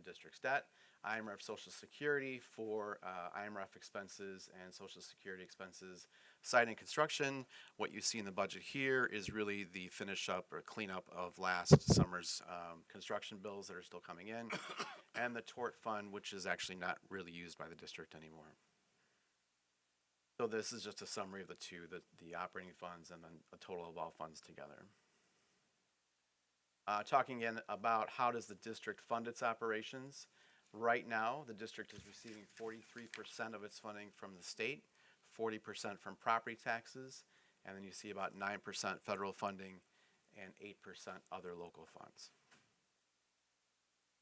district's debt, IMRF Social Security for IMRF expenses and Social Security expenses. Site and construction, what you see in the budget here is really the finish up or cleanup of last summer's construction bills that are still coming in, and the tort fund, which is actually not really used by the district anymore. So this is just a summary of the two, the operating funds and then a total of all funds together. Talking again about how does the district fund its operations. Right now, the district is receiving 43% of its funding from the state, 40% from property taxes, and then you see about 9% federal funding and 8% other local funds.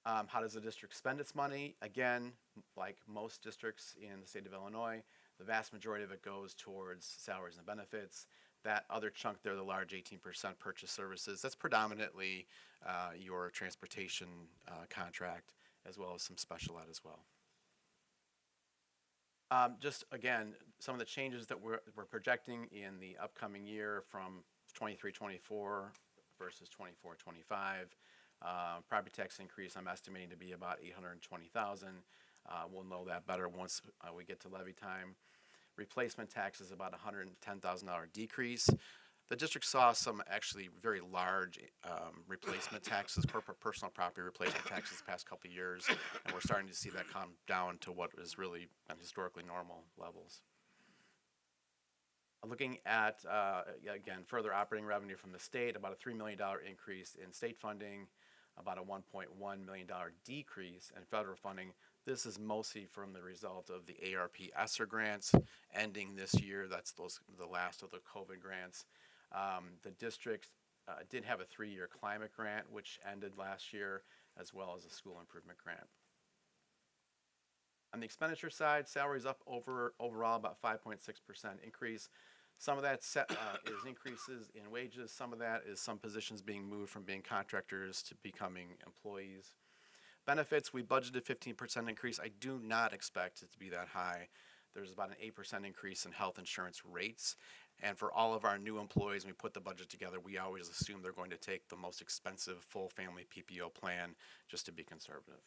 How does the district spend its money? Again, like most districts in the state of Illinois, the vast majority of it goes towards salaries and benefits. That other chunk there, the large 18% purchase services, that's predominantly your transportation contract, as well as some special ed as well. Just again, some of the changes that we're projecting in the upcoming year from 23-24 versus 24-25. Property tax increase I'm estimating to be about $820,000. We'll know that better once we get to levy time. Replacement tax is about $110,000 decrease. The district saw some actually very large replacement taxes, corporate personal property replacement taxes the past couple of years, and we're starting to see that come down to what is really historically normal levels. Looking at, again, further operating revenue from the state, about a $3 million increase in state funding, about a $1.1 million decrease in federal funding. This is mostly from the result of the ARP ESSER grants ending this year. That's the last of the COVID grants. The district did have a 3-year climate grant, which ended last year, as well as a school improvement grant. On the expenditure side, salaries up overall about 5.6% increase. Some of that is increases in wages. Some of that is some positions being moved from being contractors to becoming employees. Benefits, we budgeted 15% increase. I do not expect it to be that high. There's about an 8% increase in health insurance rates. And for all of our new employees, when we put the budget together, we always assume they're going to take the most expensive full family PPO plan just to be conservative.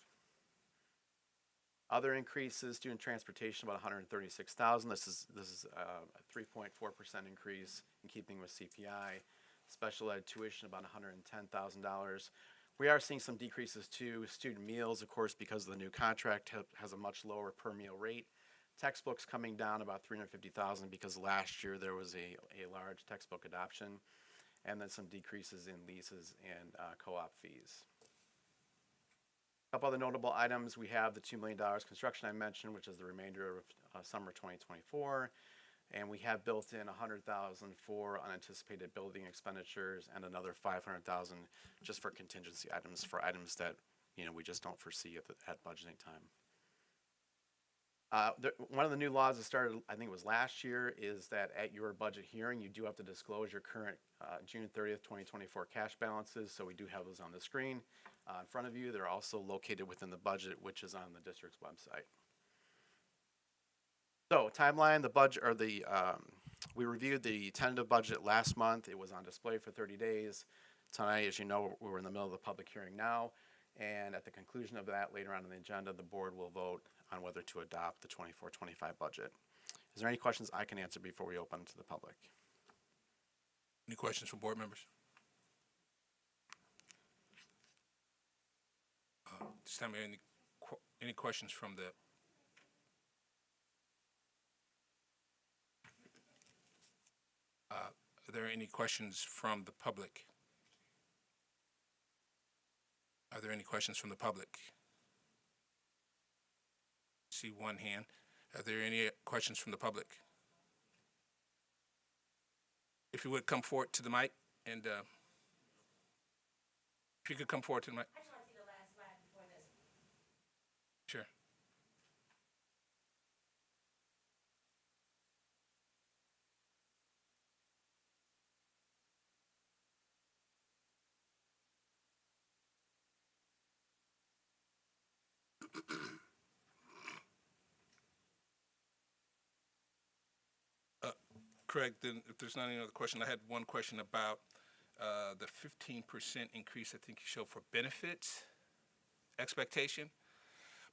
Other increases, student transportation, about $136,000. This is a 3.4% increase in keeping with CPI. Special ed tuition, about $110,000. We are seeing some decreases too. Student meals, of course, because of the new contract, has a much lower per meal rate. Textbooks coming down about $350,000 because last year there was a large textbook adoption, and then some decreases in leases and co-op fees. A couple other notable items. We have the $2 million construction I mentioned, which is the remainder of summer 2024. And we have built in $100,000 for unanticipated building expenditures and another $500,000 just for contingency items, for items that we just don't foresee at budgeting time. One of the new laws that started, I think it was last year, is that at your budget hearing, you do have to disclose your current June 30th, 2024 cash balances. So we do have those on the screen in front of you. They're also located within the budget, which is on the district's website. So timeline, the budget, or we reviewed the tentative budget last month. It was on display for 30 days. Tonight, as you know, we're in the middle of the public hearing now. And at the conclusion of that, later on in the agenda, the board will vote on whether to adopt the 24-25 budget. Is there any questions I can answer before we open to the public? Any questions from board members? This time, any questions from the are there any questions from the public? Are there any questions from the public? I see one hand. Are there any questions from the public? If you would come forward to the mic, and if you could come forward to the mic. I just want to see the last slide before this. Sure. Craig, then if there's not any other question, I had one question about the 15% increase I think you showed for benefits expectation.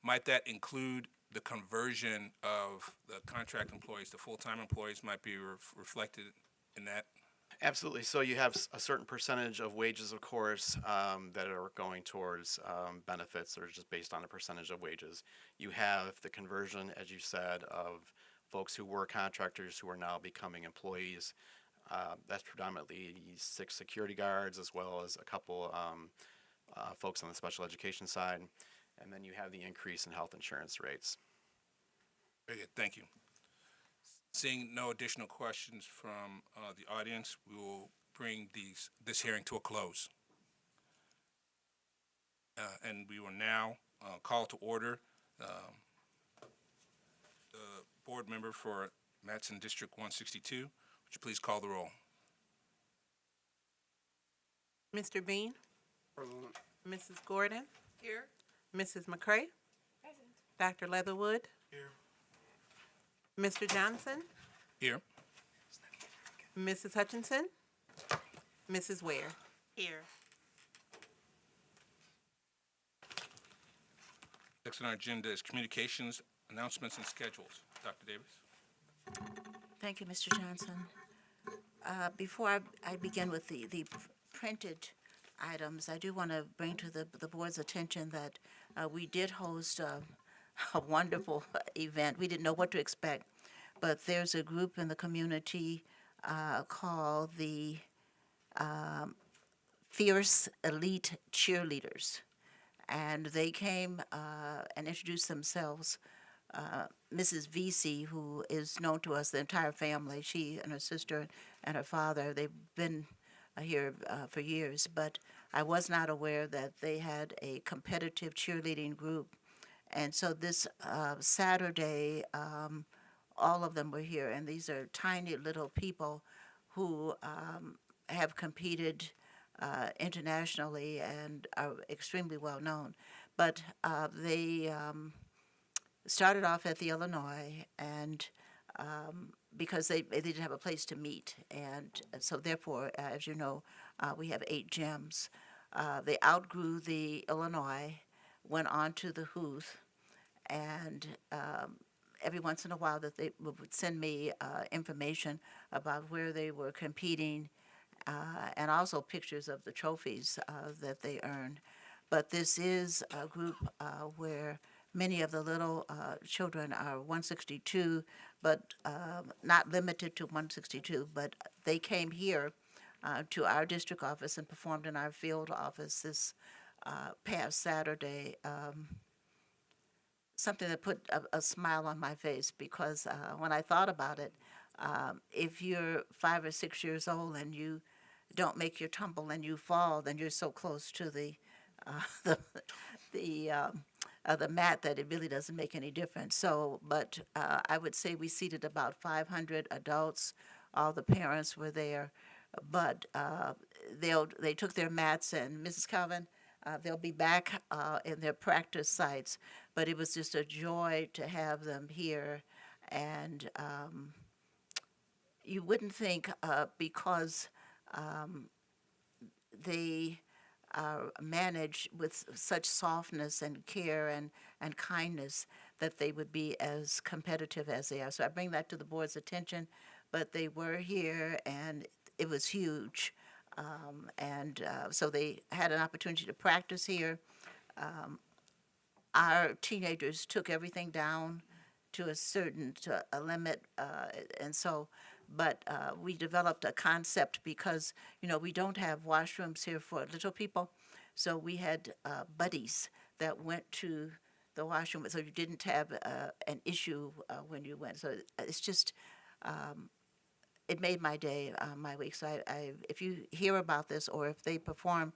Might that include the conversion of the contract employees to full-time employees might be reflected in that? Absolutely. So you have a certain percentage of wages, of course, that are going towards benefits that are just based on a percentage of wages. You have the conversion, as you said, of folks who were contractors who are now becoming employees. That's predominantly 6 security guards as well as a couple folks on the special education side. And then you have the increase in health insurance rates. Very good, thank you. Seeing no additional questions from the audience, we will bring this hearing to a close. And we will now call to order the board member for Matson District 162. Would you please call the roll? Mr. Bean? Mrs. Gordon? Here. Mrs. McCray? Present. Dr. Leatherwood? Here. Mr. Johnson? Here. Mrs. Hutchinson? Mrs. Ware? Here. Next on our agenda is communications, announcements, and schedules. Dr. Davis? Thank you, Mr. Johnson. Before I begin with the printed items, I do want to bring to the board's attention that we did host a wonderful event. We didn't know what to expect, but there's a group in the community called the Fierce Elite Cheerleaders, and they came and introduced themselves. Mrs. Vesey, who is known to us, the entire family, she and her sister and her father, they've been here for years, but I was not aware that they had a competitive cheerleading group. And so this Saturday, all of them were here, and these are tiny little people who have competed internationally and are extremely well known. But they started off at the Illinois, and because they didn't have a place to meet, and so therefore, as you know, we have 8 gyms. They outgrew the Illinois, went on to the Huth, and every once in a while that they would send me information about where they were competing, and also pictures of the trophies that they earned. But this is a group where many of the little children are 162, but not limited to 162, but they came here to our district office and performed in our field office this past Saturday. Something that put a smile on my face, because when I thought about it, if you're 5 or 6 years old and you don't make your tumble and you fall, then you're so close to the mat that it really doesn't make any difference. So, but I would say we seated about 500 adults. All the parents were there, but they took their mats, and Mrs. Calvin, they'll be back in their practice sites. But it was just a joy to have them here, and you wouldn't think because they managed with such softness and care and kindness that they would be as competitive as they are. So I bring that to the board's attention, but they were here, and it was huge. So they had an opportunity to practice here. Our teenagers took everything down to a limit, and so, but we developed a concept because, we don't have washrooms here for little people, so we had buddies that went to the washroom, so you didn't have an issue when you went. So it's just, it made my day, my week. So if you hear about this, or if they perform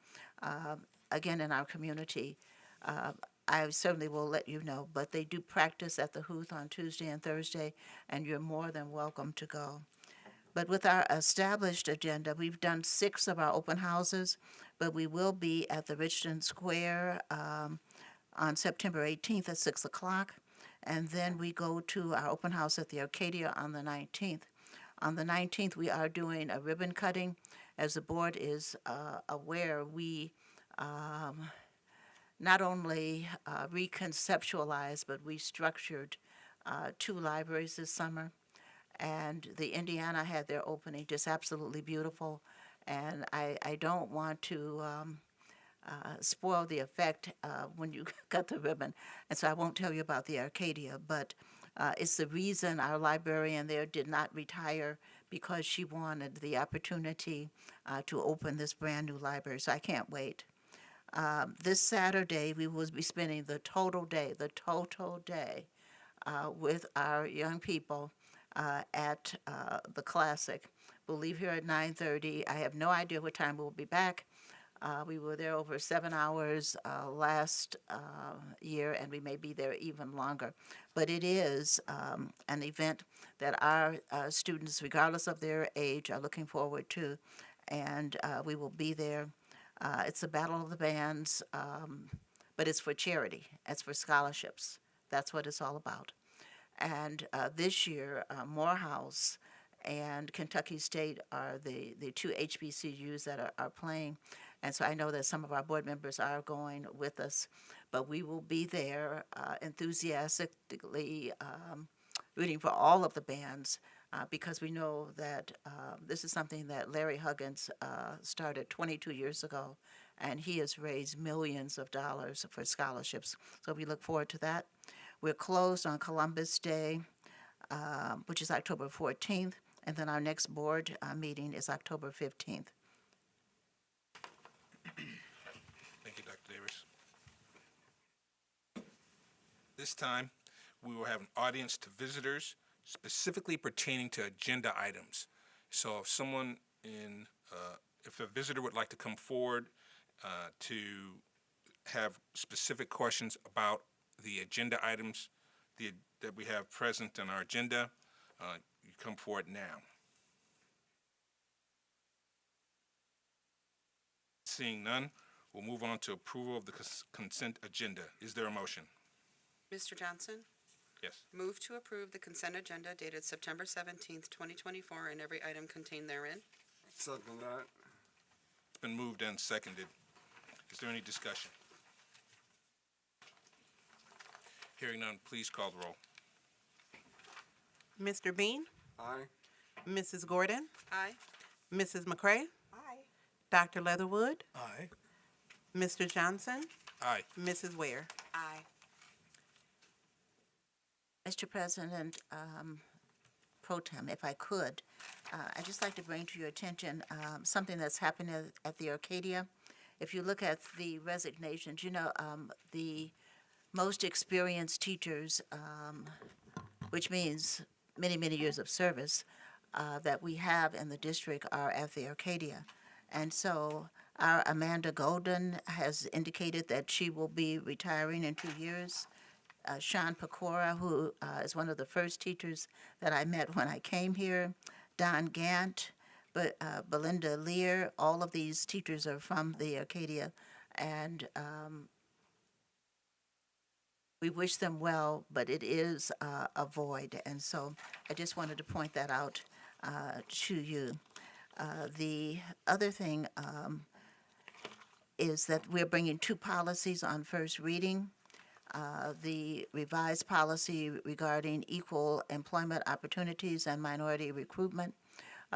again in our community, I certainly will let you know. But they do practice at the Huth on Tuesday and Thursday, and you're more than welcome to go. But with our established agenda, we've done 6 of our open houses, but we will be at the Richmond Square on September 18th at 6 o'clock. And then we go to our open house at the Arcadia on the 19th. On the 19th, we are doing a ribbon cutting. As the board is aware, we not only reconceptualized, but we structured 2 libraries this summer. And the Indiana had their opening, just absolutely beautiful. And I don't want to spoil the effect when you cut the ribbon. And so I won't tell you about the Arcadia, but it's the reason our librarian there did not retire, because she wanted the opportunity to open this brand new library. So I can't wait. This Saturday, we will be spending the total day with our young people at the Classic. We'll leave here at 9:30. I have no idea what time we'll be back. We were there over 7 hours last year, and we may be there even longer. But it is an event that our students, regardless of their age, are looking forward to, and we will be there. It's a battle of the bands, but it's for charity. It's for scholarships. That's what it's all about. And this year, Morehouse and Kentucky State are the 2 HBCUs that are playing. And so I know that some of our board members are going with us, but we will be there enthusiastically rooting for all of the bands because we know that this is something that Larry Huggins started 22 years ago, and he has raised millions of dollars for scholarships. So we look forward to that. We're closed on Columbus Day, which is October 14th, and then our next board meeting is October 15th. Thank you, Dr. Davis. This time, we will have an audience to visitors, specifically pertaining to agenda items. So if someone if a visitor would like to come forward to have specific questions about the agenda items that we have present on our agenda, you come forward now. Seeing none, we'll move on to approval of the consent agenda. Is there a motion? Mr. Johnson, Yes. move to approve the consent agenda dated September 17th, 2024, and every item contained therein. Second that. It's been moved and seconded. Is there any discussion? Hearing none, please call the roll. Mr. Bean, Aye. Mrs. Gordon, Aye. Mrs. McCray, Aye. Dr. Leatherwood, Aye. Mr. Johnson, Aye. Mrs. Ware. Aye. Mr. President, Pro Tem, if I could, I'd just like to bring to your attention something that's happening at the Arcadia. If you look at the resignations, the most experienced teachers, which means many, many years of service, that we have in the district are at the Arcadia. And so our Amanda Golden has indicated that she will be retiring in 2 years. Sean Pecora, who is one of the first teachers that I met when I came here, Don Gant, Belinda Lear, all of these teachers are from the Arcadia, and we wish them well, but it is a void, and so I just wanted to point that out to you. The other thing is that we're bringing 2 policies on first reading. The revised policy regarding equal employment opportunities and minority recruitment.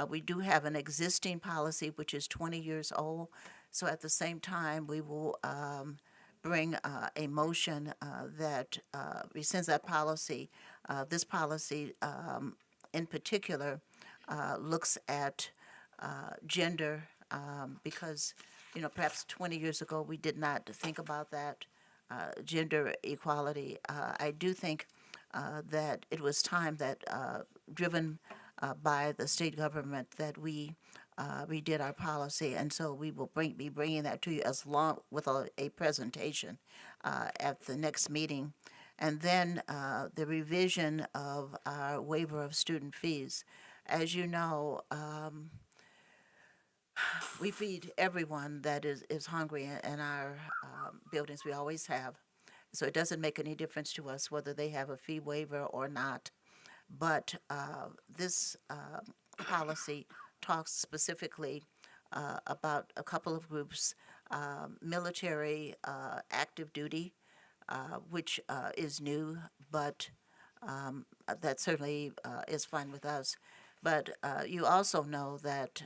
We do have an existing policy which is 20 years old, so at the same time, we will bring a motion that rescinds that policy. This policy in particular looks at gender because, perhaps 20 years ago, we did not think about that. Gender equality. I do think that it was time that, driven by the state government, that we redid our policy, and so we will be bringing that to you as long with a presentation at the next meeting, and then the revision of our waiver of student fees. As you know, we feed everyone that is hungry in our buildings. We always have. So it doesn't make any difference to us whether they have a fee waiver or not. But this policy talks specifically about a couple of groups military active duty, which is new, but that certainly is fine with us. But you also know that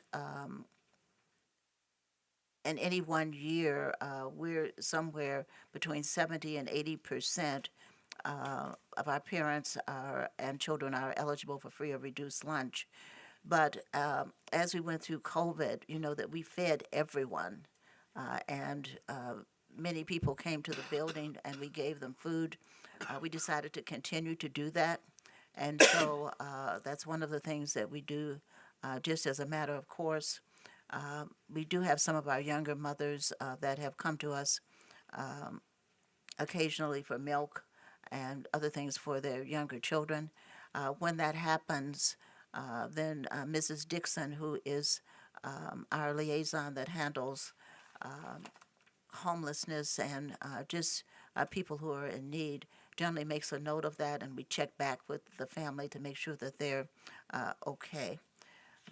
in any one year, we're somewhere between 70 and 80% of our parents and children are eligible for free or reduced lunch. But as we went through COVID, you know that we fed everyone, and many people came to the building and we gave them food. We decided to continue to do that, and so that's one of the things that we do, just as a matter of course. We do have some of our younger mothers that have come to us occasionally for milk and other things for their younger children. When that happens, then Mrs. Dixon, who is our liaison that handles homelessness and just people who are in need, generally makes a note of that, and we check back with the family to make sure that they're okay.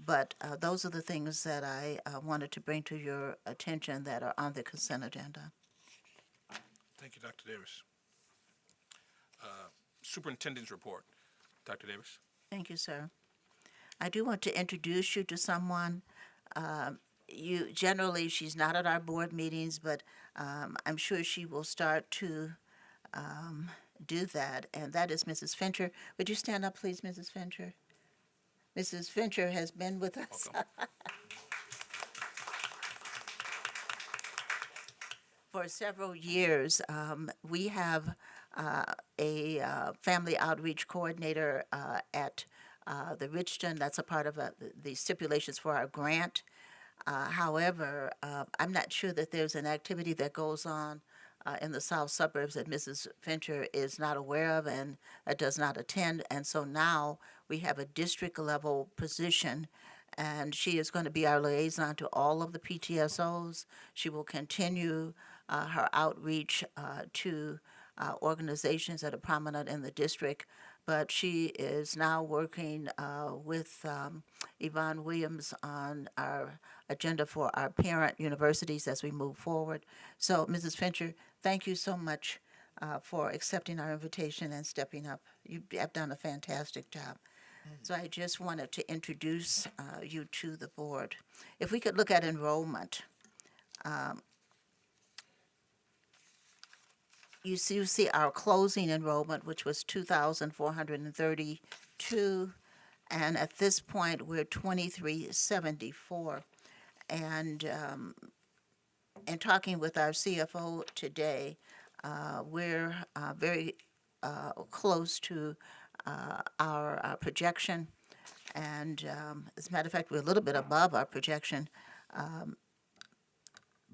But those are the things that I wanted to bring to your attention that are on the consent agenda. Thank you, Dr. Davis. Superintendent's report. Dr. Davis. Thank you, sir. I do want to introduce you to someone. She's not at our board meetings, but I'm sure she will start to do that, and that is Mrs. Fincher. Would you stand up, please, Mrs. Fincher? Mrs. Fincher has been with us. For several years. We have a family outreach coordinator at the Richton. That's a part of the stipulations for our grant. However, I'm not sure that there's an activity that goes on in the south suburbs that Mrs. Fincher is not aware of and does not attend. And so now we have a district level position, and she is going to be our liaison to all of the PTSOs. She will continue her outreach to organizations that are prominent in the district, but she is now working with Yvonne Williams on our agenda for our parent universities as we move forward. So, Mrs. Fincher, thank you so much for accepting our invitation and stepping up. You have done a fantastic job. So I just wanted to introduce you to the board. If we could look at enrollment. You see our closing enrollment, which was 2,432, and at this point, we're 2,374. And in talking with our CFO today, we're very close to our projection, and as a matter of fact, we're a little bit above our projection.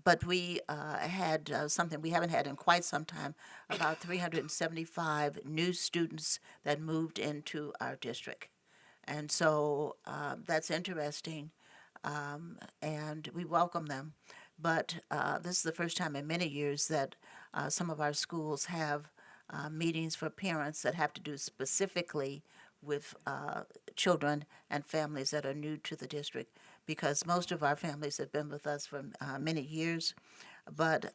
But we had something we haven't had in quite some time, about 375 new students that moved into our district. And so that's interesting, and we welcome them. But this is the first time in many years that some of our schools have meetings for parents that have to do specifically with children and families that are new to the district, because most of our families have been with us for many years. But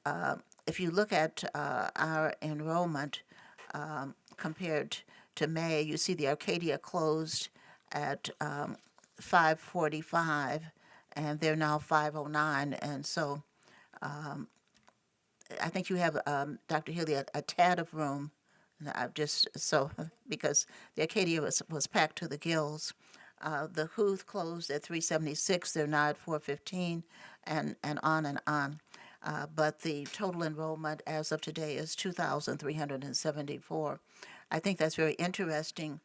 if you look at our enrollment compared to May, you see the Arcadia closed at 545, and they're now 509. And so I think you have, Dr. Healy, a tad of room. I've just because the Arcadia was packed to the gills. The Huth closed at 376. They're now at 415, and on and on. But the total enrollment as of today is 2,374. I think that's very interesting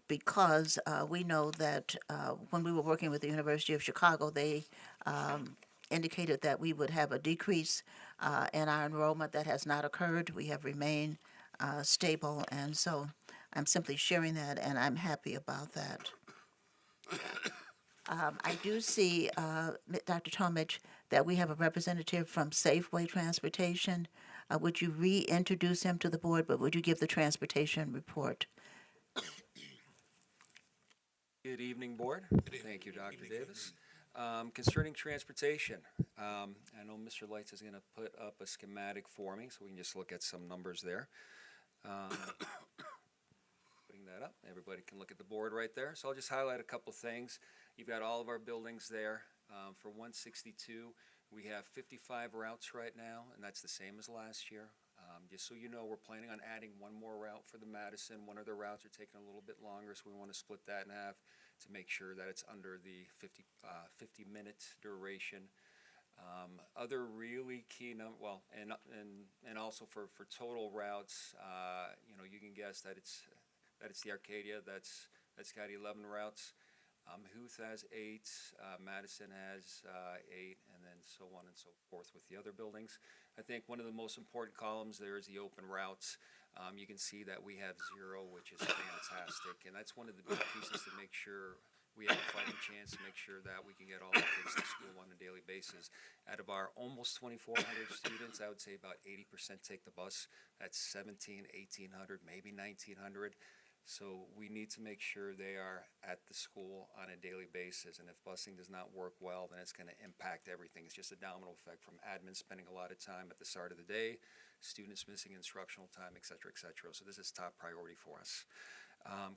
because we know that when we were working with the University of Chicago, they indicated that we would have a decrease in our enrollment. That has not occurred. We have remained stable, and so I'm simply sharing that, and I'm happy about that. I do see, Dr. Tomich, that we have a representative from Safeway Transportation. Would you reintroduce him to the board, but would you give the transportation report? Good evening, Board. Thank you, Dr. Davis. Concerning transportation, I know Mr. Lights is gonna put up a schematic for me, so we can just look at some numbers there. Putting that up, everybody can look at the board right there. So I'll just highlight a couple things. You've got all of our buildings there. For 162, we have 55 routes right now, and that's the same as last year. Just so you know, we're planning on adding one more route for the Madison. One of the routes are taking a little bit longer, so we want to split that in half to make sure that it's under the 50-minute duration. Other really key and also for total routes, you can guess that it's the Arcadia that's got 11 routes. Huth has 8, Madison has 8, and then so on and so forth with the other buildings. I think one of the most important columns there is the open routes. You can see that we have 0, which is fantastic, and that's one of the big pieces to make sure we have a fighting chance to make sure that we can get all the kids to school on a daily basis. Out of our almost 2,400 students, I would say about 80% take the bus. That's 1,800, 1,800, maybe 1,900. So we need to make sure they are at the school on a daily basis, and if busing does not work well, then it's going to impact everything. It's just a domino effect from admin spending a lot of time at the start of the day, students missing instructional time, et cetera, et cetera. So this is top priority for us.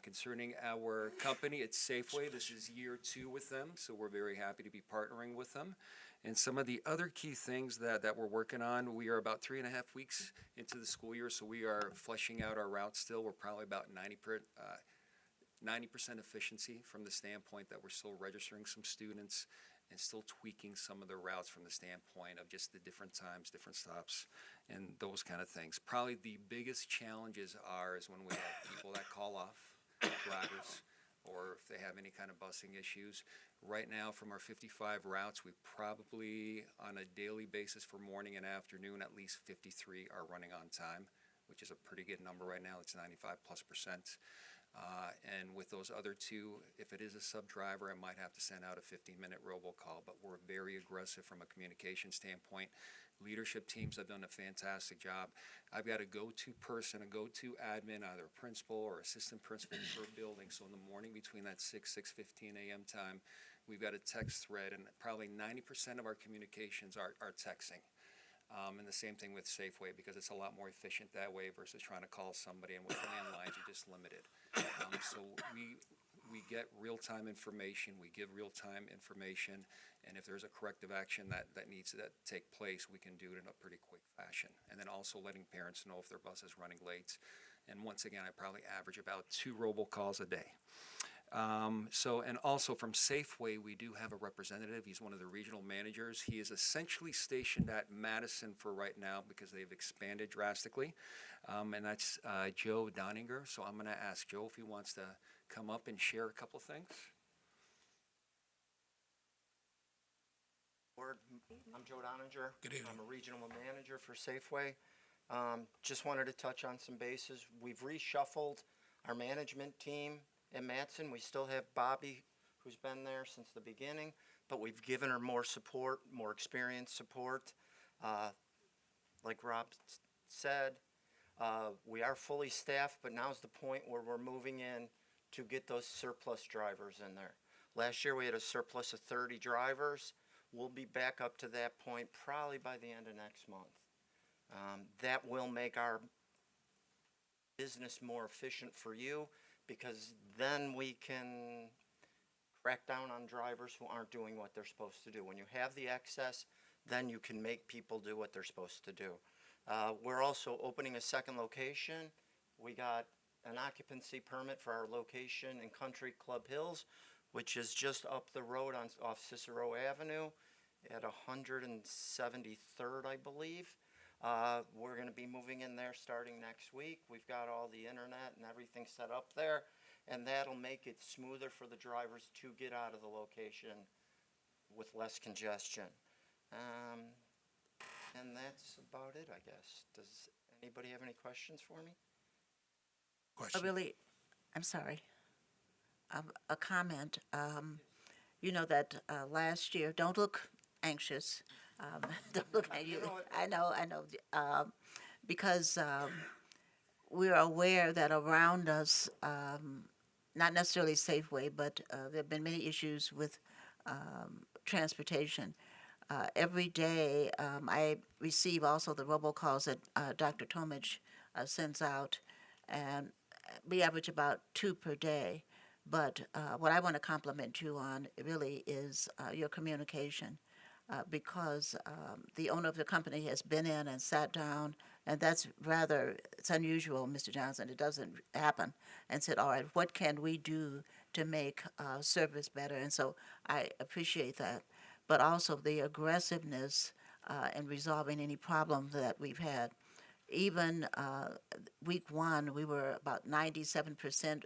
Concerning our company, it's Safeway. This is year 2 with them, so we're very happy to be partnering with them. And some of the other key things that we're working on, we are about 3.5 weeks into the school year, so we are fleshing out our routes still. We're probably about 90% efficiency from the standpoint that we're still registering some students and still tweaking some of the routes from the standpoint of just the different times, different stops, and those kind of things. Probably the biggest challenges is when we have people that call off, drivers, or if they have any kind of busing issues. Right now, from our 55 routes, we probably, on a daily basis for morning and afternoon, at least 53 are running on time, which is a pretty good number right now. It's 95+%. And with those other 2, if it is a sub-driver, I might have to send out a 15-minute robocall, but we're very aggressive from a communication standpoint. Leadership teams have done a fantastic job. I've got a go-to person, a go-to admin, either a principal or assistant principal per building. So in the morning between that 6:15 a.m. time, we've got a text thread, and probably 90% of our communications are texting. And the same thing with Safeway, because it's a lot more efficient that way versus trying to call somebody, and with landlines, you're just limited. So we get real-time information, we give real-time information, and if there's a corrective action that needs to take place, we can do it in a pretty quick fashion. And then also letting parents know if their bus is running late. And once again, I probably average about 2 robocalls a day. And also from Safeway, we do have a representative. He's one of the regional managers. He is essentially stationed at Madison for right now because they've expanded drastically. And that's Joe Doninger. So I'm going to ask Joe if he wants to come up and share a couple things. I'm Joe Doninger. Good evening. I'm a regional manager for Safeway. Just wanted to touch on some bases. We've reshuffled our management team at Matson. We still have Bobby, who's been there since the beginning, but we've given her more support, more experienced support. Like Rob said, we are fully staffed, but now's the point where we're moving in to get those surplus drivers in there. Last year we had a surplus of 30 drivers. We'll be back up to that point probably by the end of next month. That will make our business more efficient for you, because then we can crack down on drivers who aren't doing what they're supposed to do. When you have the excess, then you can make people do what they're supposed to do. We're also opening a second location. We got an occupancy permit for our location in Country Club Hills, which is just up the road off Cicero Avenue at 173rd, I believe. We're going to be moving in there starting next week. We've got all the internet and everything set up there, and that'll make it smoother for the drivers to get out of the location with less congestion. And that's about it, I guess. Does anybody have any questions for me? Question. Really, I'm sorry. A comment. You know that last year, don't look anxious. Don't look at you. I know. Because we're aware that around us, not necessarily Safeway, but there have been many issues with transportation. Every day, I receive also the robocalls that Dr. Tomich sends out, and we average about 2 per day. But what I want to compliment you on really is your communication, because the owner of the company has been in and sat down, and it's unusual, Mr. Johnson. It doesn't happen, and said, all right, what can we do to make service better? And so I appreciate that, but also the aggressiveness in resolving any problem that we've had. Even week 1, we were about 97%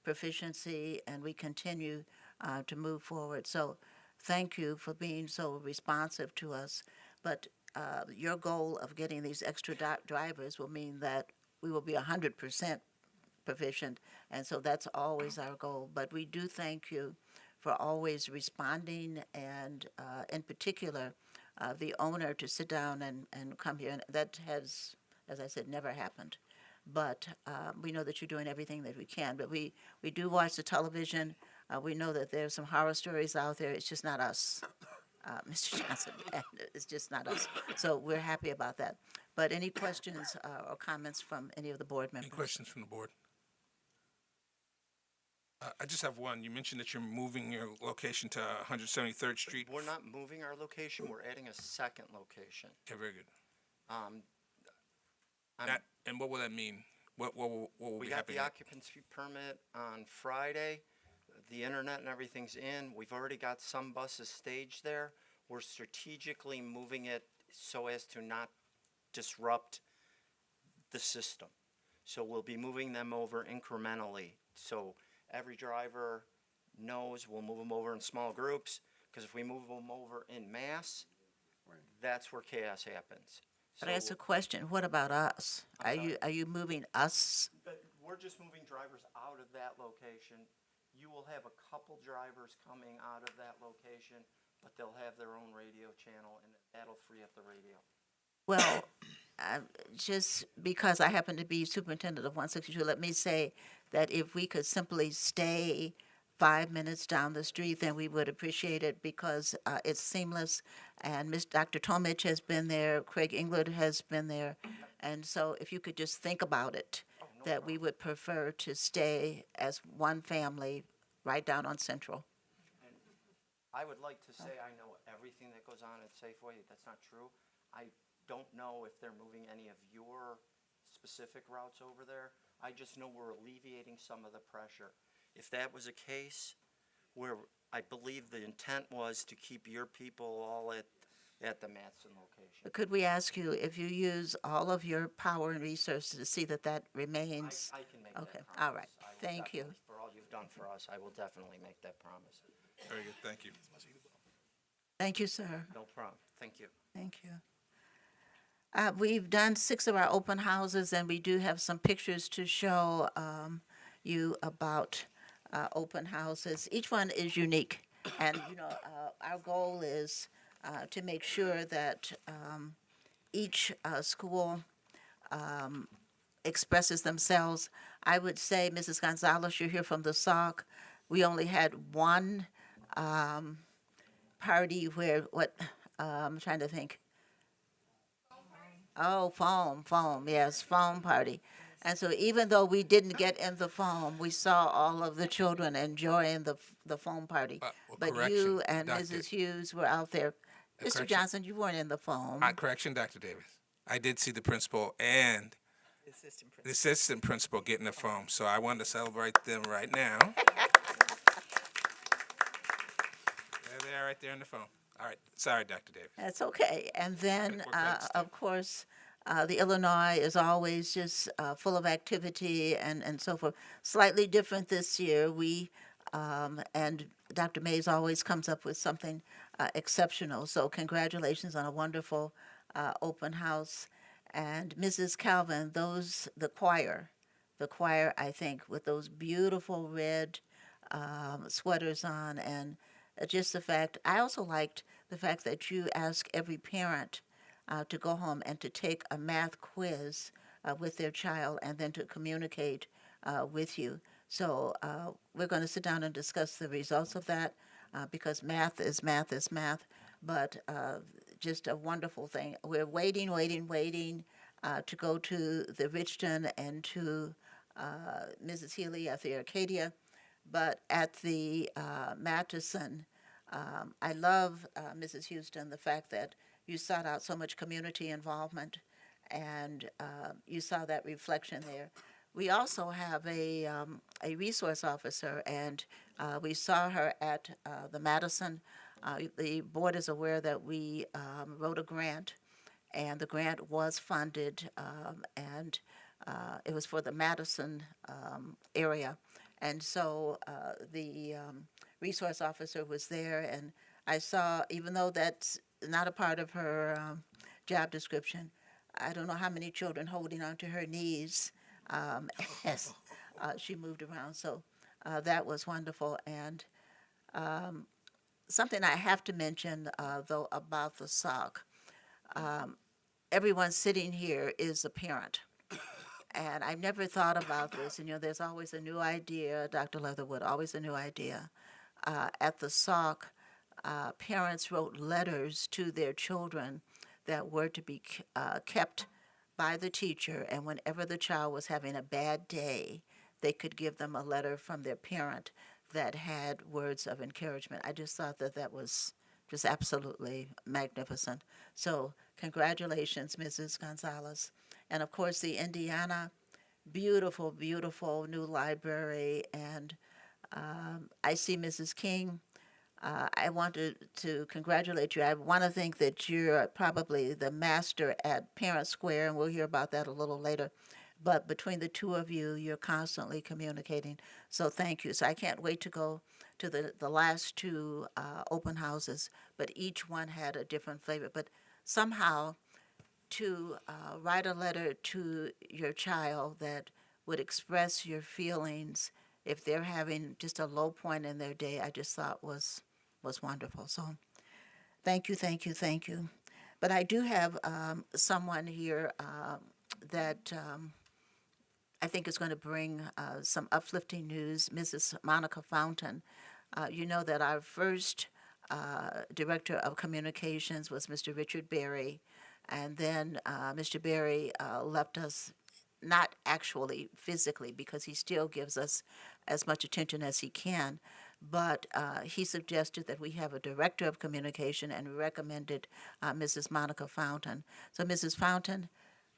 proficiency, and we continue to move forward. So thank you for being so responsive to us. But your goal of getting these extra drivers will mean that we will be 100% proficient, and so that's always our goal. But we do thank you for always responding, and in particular, the owner to sit down and come here. And that has, as I said, never happened. But we know that you're doing everything that we can. But we do watch the television. We know that there's some horror stories out there. It's just not us, Mr. Johnson. It's just not us. So we're happy about that. But any questions or comments from any of the board members? Any questions from the board? I just have one. You mentioned that you're moving your location to 173rd Street. We're not moving our location, we're adding a second location. Okay, very good. I'm- And what will that mean? What will We be got happening? the occupancy permit on Friday. The internet and everything's in. We've already got some buses staged there. We're strategically moving it so as to not disrupt the system. So we'll be moving them over incrementally. So every driver knows we'll move them over in small groups, because if we move them over in mass, that's where chaos happens. But I ask a question. What about us? Are you moving us? But we're just moving drivers out of that location. You will have a couple drivers coming out of that location, but they'll have their own radio channel, and that'll free up the radio. Well, just because I happen to be superintendent of 162, let me say that if we could simply stay 5 minutes down the street, then we would appreciate it, because it's seamless. And Dr. Tomich has been there, Craig England has been there. And so if you could just think about it, that we would prefer to stay as one family right down on Central. I would like to say I know everything that goes on at Safeway. That's not true. I don't know if they're moving any of your specific routes over there. I just know we're alleviating some of the pressure. If that was a case where I believe the intent was to keep your people all at the Matson location. But could we ask you if you use all of your power and resources to see that that remains? I can make that Okay, promise. all right. I will Thank you. definitely- For all you've done for us, I will definitely make that promise. Very good, thank you. Thank you, sir. No problem. Thank you. Thank you. We've done 6 of our open houses, and we do have some pictures to show you about open houses. Each one is unique, and our goal is to make sure that each school expresses themselves. I would say, Mrs. Gonzalez, you're here from the SOC. We only had one party where I'm trying to think. Oh, foam, yes, foam party. And so even though we didn't get in the foam, we saw all of the children enjoying the foam party. Well, But you correction, and Doctor. Mrs. Hughes were out there. Mr. correction. Johnson, you weren't in the foam. Correction, Dr. Davis. I did see the principal and the assistant principal getting the foam, so I wanted to celebrate them right now. There they are, right there in the foam. All right, sorry, Dr. Davis. That's okay. And then, We're glad to stay. of course, the Illinois is always just full of activity and so forth. Slightly different this year. We, and Dr. Mays always comes up with something exceptional. So congratulations on a wonderful open house. And Mrs. Calvin, the choir, I think, with those beautiful red sweaters on, and just the fact, I also liked the fact that you ask every parent to go home and to take a math quiz with their child and then to communicate with you. So we're going to sit down and discuss the results of that. because math is math is math, but just a wonderful thing. We're waiting to go to the Richton and to Mrs. Healy at the Arcadia, but at the Matheson, I love, Mrs. Houston, the fact that you sought out so much community involvement, and you saw that reflection there. We also have a resource officer, and we saw her at the Madison. The board is aware that we wrote a grant, and the grant was funded, and it was for the Madison area. And so the resource officer was there, and I saw, even though that's not a part of her job description, I don't know how many children holding onto her knees as she moved around. So that was wonderful. And something I have to mention, though, about the SOC. Everyone sitting here is a parent. And I never thought about this. And, there's always a new idea, Dr. Leatherwood, always a new idea. At the SOC, parents wrote letters to their children that were to be kept by the teacher. And whenever the child was having a bad day, they could give them a letter from their parent that had words of encouragement. I just thought that that was just absolutely magnificent. So congratulations, Mrs. Gonzalez. And of course, the Indiana, beautiful, beautiful new library. And I see Mrs. King. I want to congratulate you. I want to think that you're probably the master at Parent Square, and we'll hear about that a little later. But between the two of you, you're constantly communicating. So thank you. So I can't wait to go to the last two open houses, but each one had a different flavor. But somehow, to write a letter to your child that would express your feelings if they're having just a low point in their day, I just thought was wonderful. So thank you, thank you, thank you. But I do have someone here that I think is going to bring some uplifting news, Mrs. Monica Fountain. You know that our first Director of Communications was Mr. Richard Berry, and then Mr. Berry left us, not actually physically, because he still gives us as much attention as he can, but he suggested that we have a Director of Communication and recommended Mrs. Monica Fountain. So Mrs. Fountain,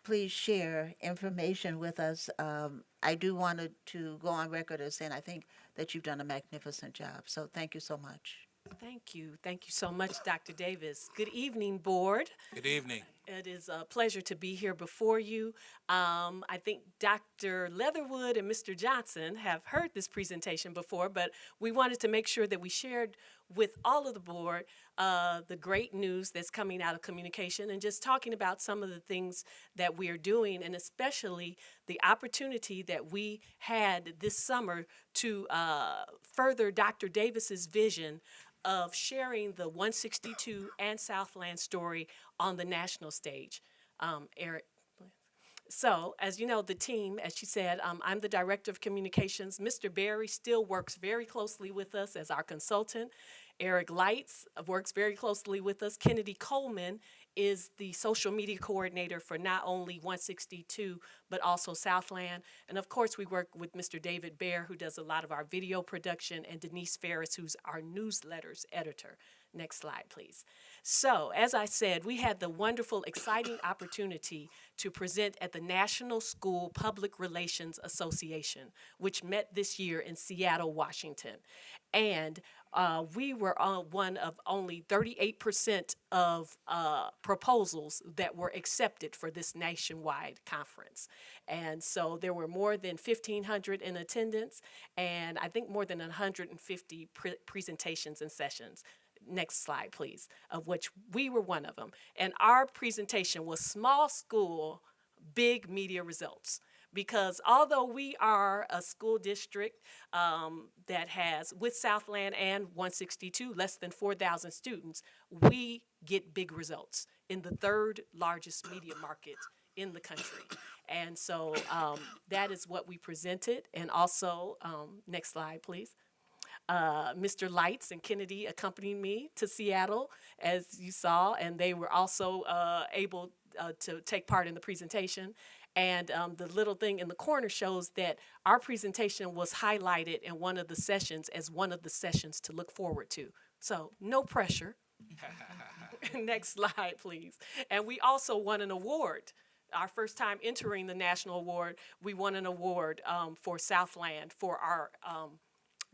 please share information with us. I do want to go on record as saying I think that you've done a magnificent job. So thank you so much. Thank you. Thank you so much, Dr. Davis. Good evening, board. Good evening. It is a pleasure to be here before you. I think Dr. Leatherwood and Mr. Johnson have heard this presentation before, but we wanted to make sure that we shared with all of the board the great news that's coming out of communication, and just talking about some of the things that we are doing, and especially the opportunity that we had this summer to further Dr. Davis's vision of sharing the 162 and Southland story on the national stage. Eric. So, as you know, the team, as she said, I'm the Director of Communications. Mr. Berry still works very closely with us as our consultant. Eric Lights works very closely with us. Kennedy Coleman is the social media coordinator for not only 162, but also Southland. And of course, we work with Mr. David Bear, who does a lot of our video production, and Denise Ferris, who's our newsletters editor. Next slide, please. So, as I said, we had the wonderful, exciting opportunity to present at the National School Public Relations Association, which met this year in Seattle, Washington. And we were one of only 38% of proposals that were accepted for this nationwide conference. And so there were more than 1,500 in attendance, and I think more than 150 presentations and sessions. Next slide, please, of which we were one of them. And our presentation was Small School, Big Media Results. Because although we are a school district that has, with Southland and 162, less than 4,000 students, we get big results in the third largest media market in the country. And so that is what we presented. And also, next slide, please. Mr. Lights and Kennedy accompanied me to Seattle, as you saw, and they were also able to take part in the presentation. And the little thing in the corner shows that our presentation was highlighted in one of the sessions as one of the sessions to look forward to. So no pressure. Next slide, please. And we also won an award. Our first time entering the national award, we won an award for Southland for our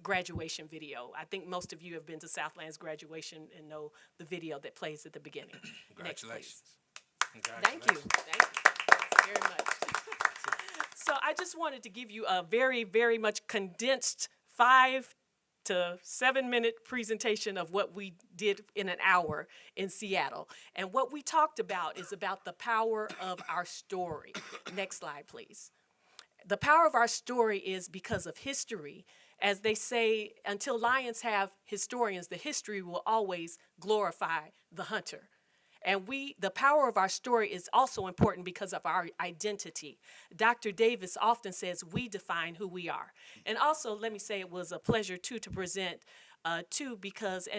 graduation video. I think most of you have been to Southland's graduation and know the video that plays at the beginning. Next, please. Congratulations. Thank you. Thank you very much. So I just wanted to give you a very, very much condensed 5 to 7 minute presentation of what we did in an hour in Seattle. And what we talked about is about the power of our story. Next slide, please. The power of our story is because of history. As they say, until lions have historians, the history will always glorify the hunter. And the power of our story is also important because of our identity. Dr. Davis often says we define who we are. And also, let me say it was a pleasure, too, to present and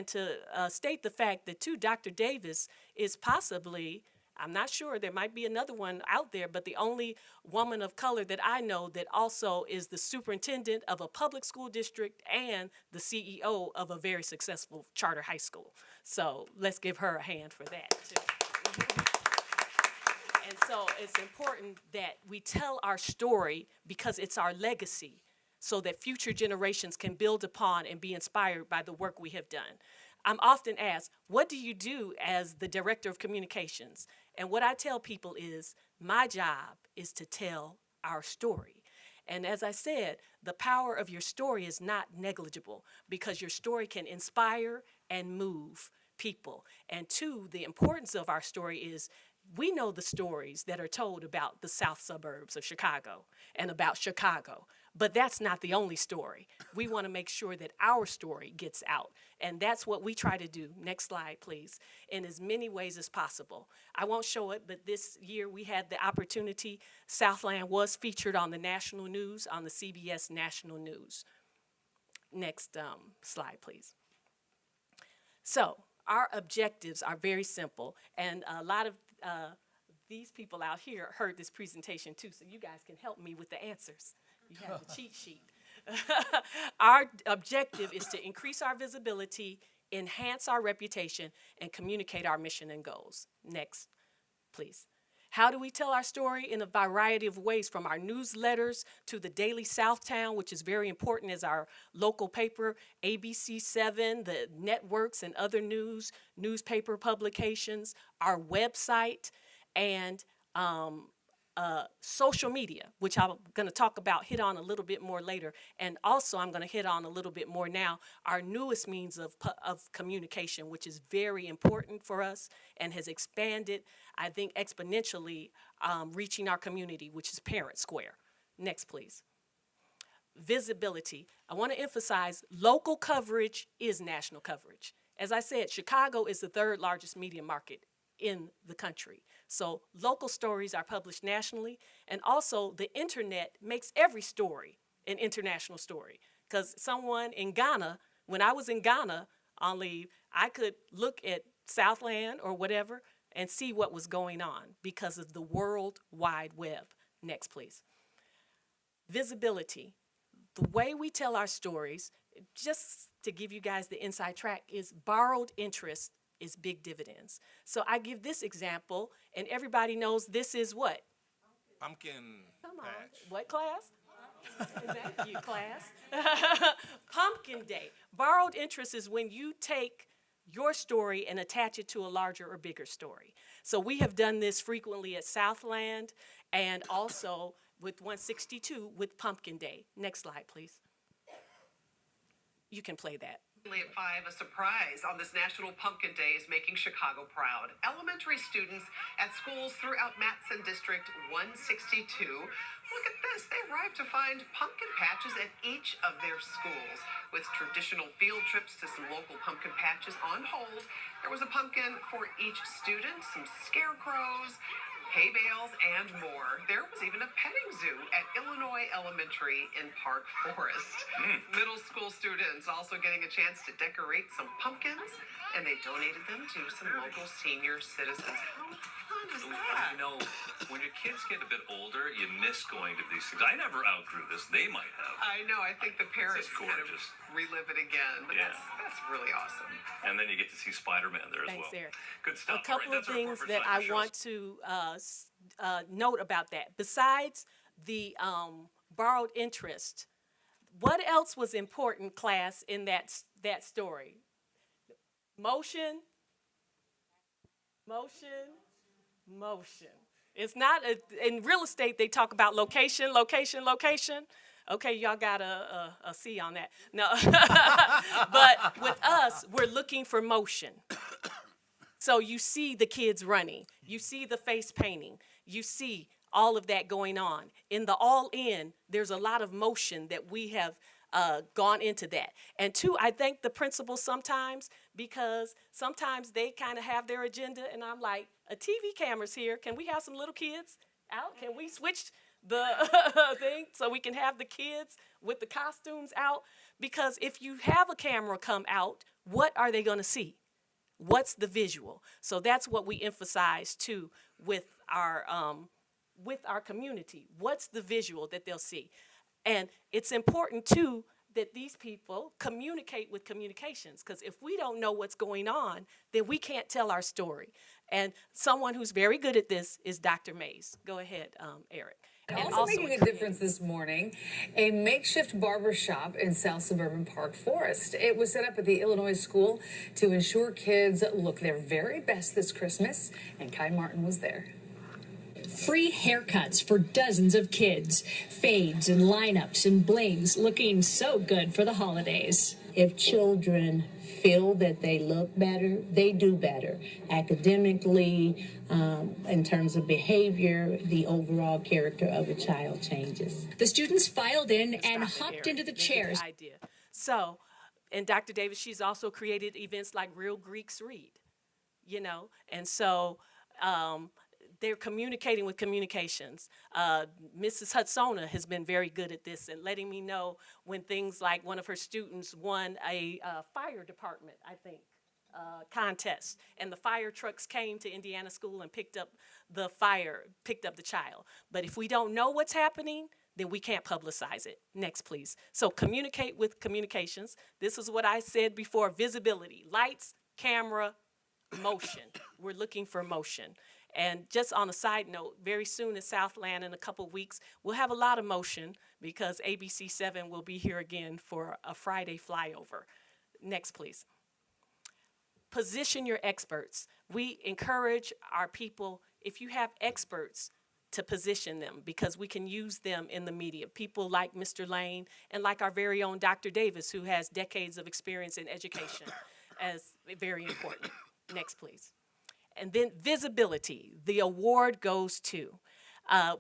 to state the fact that, too, Dr. Davis is possibly, I'm not sure, there might be another one out there, but the only woman of color that I know that also is the superintendent of a public school district and the CEO of a very successful charter high school. So let's give her a hand for that, too. And so it's important that we tell our story because it's our legacy so that future generations can build upon and be inspired by the work we have done. I'm often asked, what do you do as the director of communications? And what I tell people is, my job is to tell our story. And as I said, the power of your story is not negligible because your story can inspire and move people. And two, the importance of our story is we know the stories that are told about the south suburbs of Chicago and about Chicago, but that's not the only story. We want to make sure that our story gets out, and that's what we try to do. Next slide, please, in as many ways as possible. I won't show it, but this year we had the opportunity. Southland was featured on the national news, on the CBS National News. Next slide, please. So our objectives are very simple, and a lot of these people out here heard this presentation too, so you guys can help me with the answers. You have the cheat sheet. Our objective is to increase our visibility, enhance our reputation, and communicate our mission and goals. Next, please. How do we tell our story? In a variety of ways, from our newsletters to the Daily Southtown, which is very important as our local paper, ABC7, the networks and other newspaper publications, our website, and social media, which I'm going to hit on a little bit more later. And also I'm going to hit on a little bit more now, our newest means of communication, which is very important for us and has expanded, I think, exponentially, reaching our community, which is Parent Square. Next, please. Visibility. I want to emphasize local coverage is national coverage. As I said, Chicago is the third largest media market in the country. So local stories are published nationally, and also the internet makes every story an international story. Because someone in Ghana, when I was in Ghana on leave, I could look at Southland or whatever and see what was going on because of the World Wide Web. Next, please. Visibility. The way we tell our stories, just to give you guys the inside track, is borrowed interest is big dividends. So I give this example, and everybody knows this is what? Pumpkin Come on. patch. What class? Thank you, class. Pumpkin Day. Borrowed interest is when you take your story and attach it to a larger or bigger story. So we have done this frequently at Southland and also with 162 with Pumpkin Day. Next slide, please. You can play that. At 5, a surprise on this National Pumpkin Day is making Chicago proud. Elementary students at schools throughout Matson District 162. Look at this. They arrived to find pumpkin patches at each of their schools. With traditional field trips to some local pumpkin patches on hold, there was a pumpkin for each student, some scarecrows, hay bales, and more. There was even a petting zoo at Illinois Elementary in Park Forest. Middle school students also getting a chance to decorate some pumpkins, and they donated them to some local senior citizens. How fun is that? You know, when your kids get a bit older, you miss going to these things. I never outgrew this. They might have. I know. I think the parents It's kind of gorgeous. relive it again, but Yeah. that's really awesome. And then you get to see Spider-Man there Thanks, as well. Eric. Good A stuff. couple All right, of that's our report things for that tonight. I want to note about that. Besides the borrowed interest, what else was important, class, in that story? Motion, motion, motion. It's not in real estate. They talk about location, location, location. Okay, y'all got a C on that. No, but with us, we're looking for motion. So you see the kids running, you see the face painting, you see all of that going on. In the all-in, there's a lot of motion that we have gone into that. And two, I thank the principals sometimes, because sometimes they kind of have their agenda, and I'm like, a TV camera's here. Can we have some little kids out? Can we switch the thing so we can have the kids with the costumes out? Because if you have a camera come out, what are they going to see? What's the visual? So that's what we emphasize too with our community. What's the visual that they'll see? And it's important too that these people communicate with communications, because if we don't know what's going on, then we can't tell our story. And someone who's very good at this is Dr. Mays. Go ahead, Eric. And Also making a difference this morning, a makeshift barber shop in South Suburban Park Forest. It was set up at the Illinois school to ensure kids look their very best this Christmas, and Kai Martin was there. Free haircuts for dozens of kids, fades and lineups and blings, looking so good for the holidays. If children feel that they look better, they do better. Academically, in terms of behavior, the overall character of a child changes. The students filed in and hopped into the chairs. Idea. So, and Dr. Davis, she's also created events like Real Greeks Read, you know, and so they're communicating with communications. Mrs. Hudsona has been very good at this and letting me know when things like one of her students won a fire department, I think, contest, and the fire trucks came to Indiana School and picked up the child. But if we don't know what's happening, then we can't publicize it. Next, please. So communicate with communications. This is what I said before: visibility, lights, camera, motion. We're looking for motion. And just on a side note, very soon at Southland, in a couple weeks, we'll have a lot of motion because ABC 7 will be here again for a Friday flyover. Next, please. Position your experts. We encourage our people, if you have experts, to position them, because we can use them in the media. People like Mr. Lane and like our very own Dr. Davis, who has decades of experience in education, as very important. Next, please. And then visibility. The award goes to,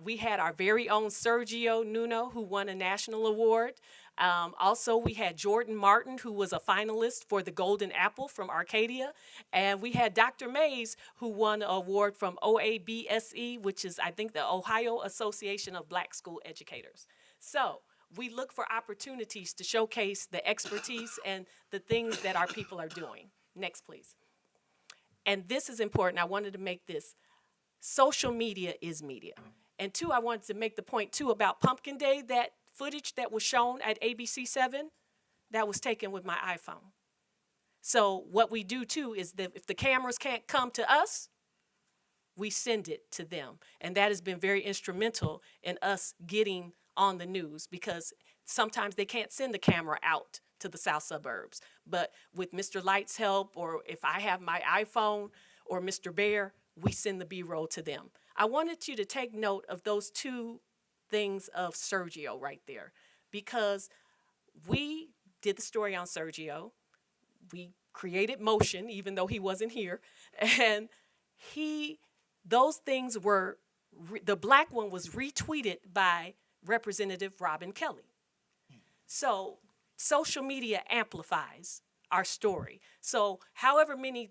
we had our very own Sergio Nuno, who won a national award. Also, we had Jordan Martin, who was a finalist for the Golden Apple from Arcadia. And we had Dr. Mays, who won an award from OABSE, which is, I think, the Ohio Association of Black School Educators. So we look for opportunities to showcase the expertise and the things that our people are doing. Next, please. And this is important. I wanted to make this. Social media is media. And two, I wanted to make the point, too, about Pumpkin Day. That footage that was shown at ABC 7, that was taken with my iPhone. So what we do, too, is that if the cameras can't come to us, we send it to them. And that has been very instrumental in us getting on the news, because sometimes they can't send the camera out to the south suburbs. But with Mr. Light's help, or if I have my iPhone or Mr. Bear, we send the B-roll to them. I wanted you to take note of those two things of Sergio right there, because we did the story on Sergio. We created motion, even though he wasn't here. And those things were, the black one was retweeted by Representative Robin Kelly. So social media amplifies our story. So however many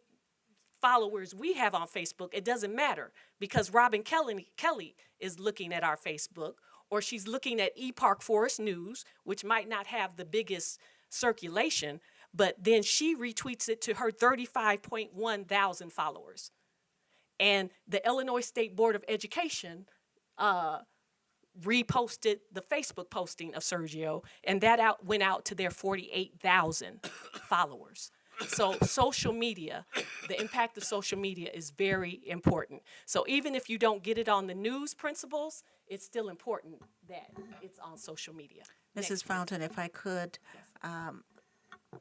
followers we have on Facebook, it doesn't matter because Robin Kelly is looking at our Facebook, or she's looking at ePark Forest News, which might not have the biggest circulation, but then she retweets it to her 35.1 thousand followers. And the Illinois State Board of Education reposted the Facebook posting of Sergio, and that went out to their 48,000 followers. So social media, the impact of social media is very important. So even if you don't get it on the news principles, it's still important that it's on social media. Mrs. Fountain, if I could,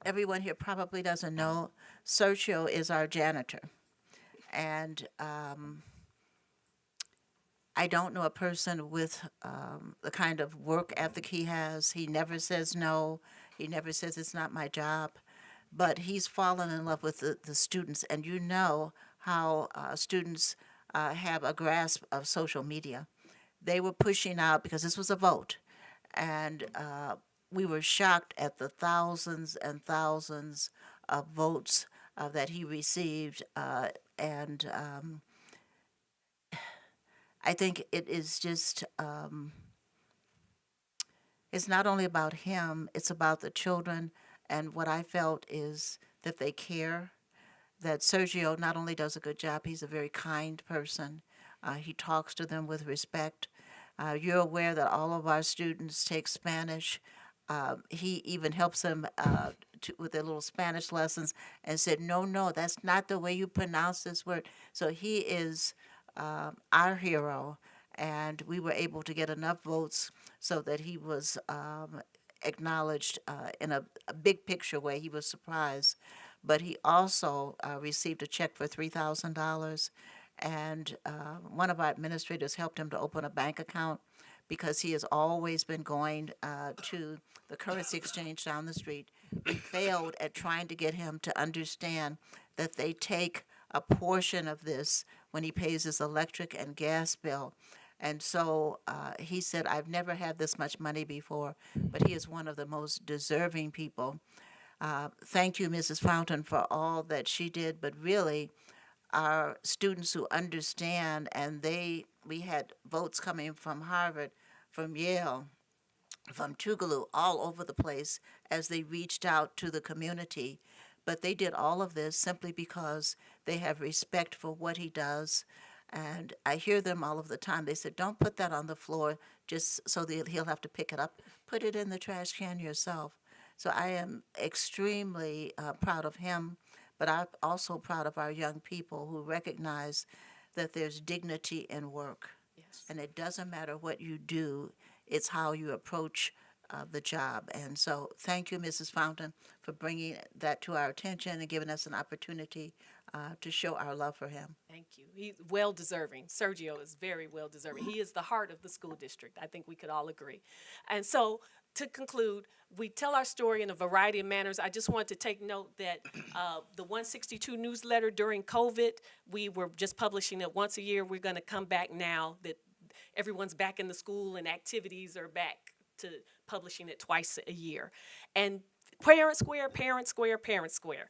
everyone here probably doesn't know, Sergio is our janitor. And I don't know a person with the kind of work ethic he has. He never says no. He never says it's not my job. But he's fallen in love with the students. And you know how students have a grasp of social media. They were pushing out, because this was a vote, and we were shocked at the thousands and thousands of votes that he received. And I think it is just, it's not only about him, it's about the children. And what I felt is that they care, that Sergio not only does a good job, he's a very kind person. He talks to them with respect. You're aware that all of our students take Spanish. He even helps them with their little Spanish lessons and said, no, that's not the way you pronounce this word. So he is our hero, and we were able to get enough votes so that he was acknowledged in a big picture way. He was surprised. But he also received a check for $3,000, and one of our administrators helped him to open a bank account because he has always been going to the currency exchange down the street. We failed at trying to get him to understand that they take a portion of this when he pays his electric and gas bill. And so he said, I've never had this much money before, but he is one of the most deserving people. Thank you, Mrs. Fountain, for all that she did, but really our students who understand, and we had votes coming from Harvard, from Yale, from Tougaloo, all over the place as they reached out to the community. But they did all of this simply because they have respect for what he does. And I hear them all of the time. They said, don't put that on the floor just so that he'll have to pick it up. Put it in the trash can yourself. So I am extremely proud of him, but I'm also proud of our young people who recognize that there's dignity in work. Yes. And it doesn't matter what you do, it's how you approach the job. And so thank you, Mrs. Fountain, for bringing that to our attention and giving us an opportunity to show our love for him. Thank you. He's well deserving. Sergio is very well deserving. He is the heart of the school district. I think we could all agree. And so to conclude, we tell our story in a variety of manners. I just want to take note that the 162 newsletter during COVID, we were just publishing it once a year. We're going to come back now that everyone's back in the school and activities are back to publishing it twice a year. And Parent Square, Parent Square, Parent Square.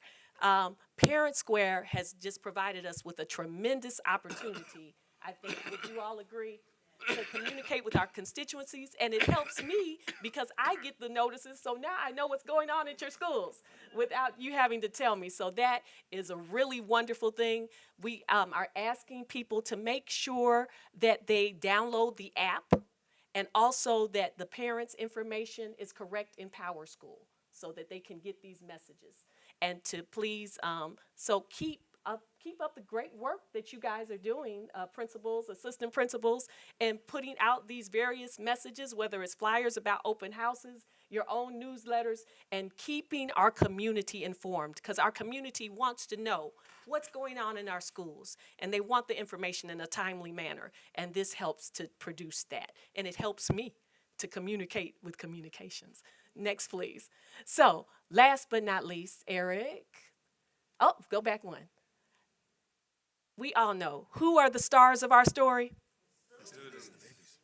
Parent Square has just provided us with a tremendous opportunity, I think, would you all agree, to communicate with our constituencies, and it helps me because I get the notices, so now I know what's going on at your schools without you having to tell me. So that is a really wonderful thing. We are asking people to make sure that they download the app and also that the parents' information is correct in PowerSchool so that they can get these messages. And to please, so keep up the great work that you guys are doing, principals, assistant principals, and putting out these various messages, whether it's flyers about open houses, your own newsletters, and keeping our community informed, because our community wants to know what's going on in our schools, and they want the information in a timely manner, and this helps to produce that, and it helps me to communicate with communications. Next, please. So, last but not least, Eric. Oh, go back one. We all know who are the stars of our story?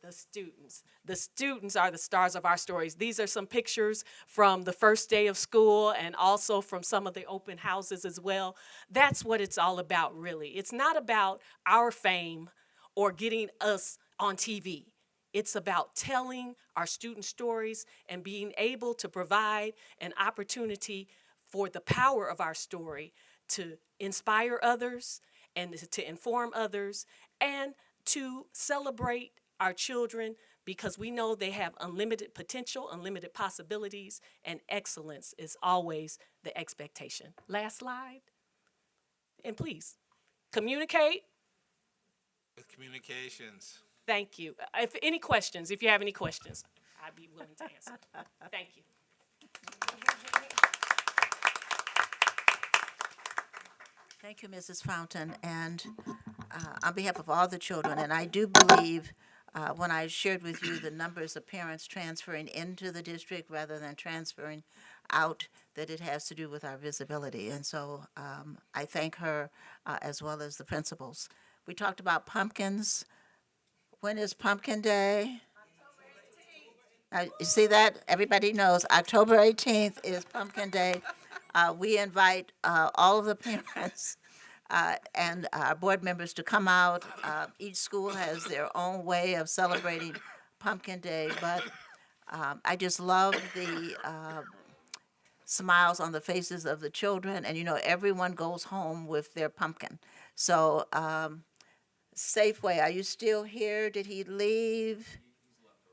The students. The students are the stars of our stories. These are some pictures from the first day of school and also from some of the open houses as well. That's what it's all about, really. It's not about our fame or getting us on TV. It's about telling our student stories and being able to provide an opportunity for the power of our story to inspire others and to inform others and to celebrate our children because we know they have unlimited potential, unlimited possibilities, and excellence is always the expectation. Last slide. And please, communicate. With communications. Thank you. If any questions, if you have any questions, I'd be willing to answer. Thank you. Thank you, Mrs. Fountain. And on behalf of all the children, and I do believe when I shared with you the numbers of parents transferring into the district rather than transferring out, that it has to do with our visibility. And so I thank her as well as the principals. We talked about pumpkins. When is Pumpkin Day? You see that? Everybody knows October 18th is Pumpkin Day. We invite all of the parents and our board members to come out. Each school has their own way of celebrating Pumpkin Day, but I just love the smiles on the faces of the children, and you know, everyone goes home with their pumpkin. So Safeway, are you still here? Did he leave?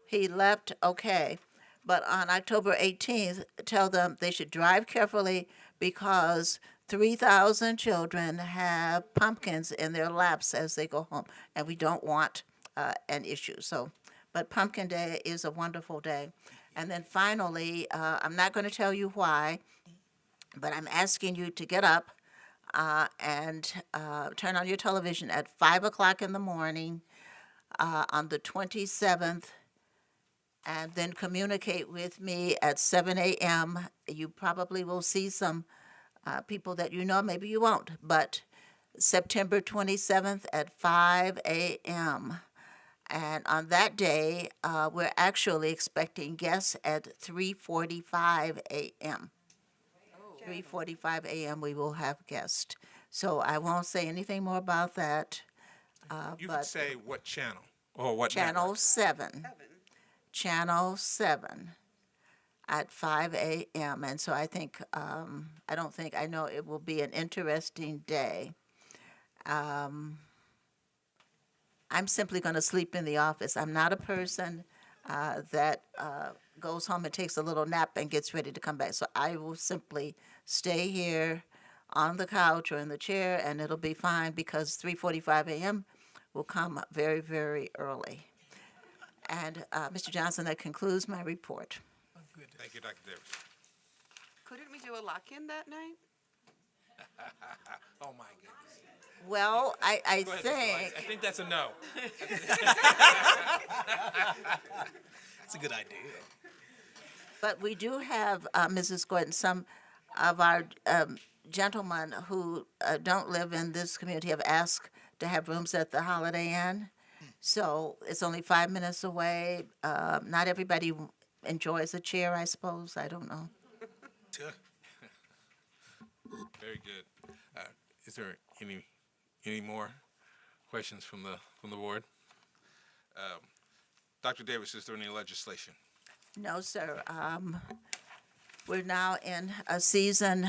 He left, okay. But on October 18th, tell them they should drive carefully because 3,000 children have pumpkins in their laps as they go home, and we don't want an issue. So, but Pumpkin Day is a wonderful day. And then finally, I'm not going to tell you why, but I'm asking you to get up and turn on your television at 5 o'clock in the morning on the 27th, and then communicate with me at 7 a.m. You probably will see some people that you know, maybe you won't, but September 27th at 5 a.m. And on that day, we're actually expecting guests at 3:45 a.m. 3:45 a.m. we will have guests. So I won't say anything more about that. You but can say what channel or what Channel network. 7. Channel 7 at 5 a.m. And so I think, I know it will be an interesting day. I'm simply going to sleep in the office. I'm not a person that goes home and takes a little nap and gets ready to come back. So I will simply stay here on the couch or in the chair, and it'll be fine because 3:45 a.m. will come very, very early. And Mr. Johnson, that concludes my report. Thank you, Dr. Davis. Couldn't we do a lock-in that night? Oh, my goodness. Well, I Go ahead, Mr. Weiss. think, I think that's a no. That's a good idea. but we do have, Mrs. Gordon, some of our gentlemen who don't live in this community have asked to have rooms at the Holiday Inn. So it's only 5 minutes away. Not everybody enjoys a chair, I suppose. I don't know. Very good. Is there any more questions from the board? Dr. Davis, is there any legislation? No, sir. We're now in a season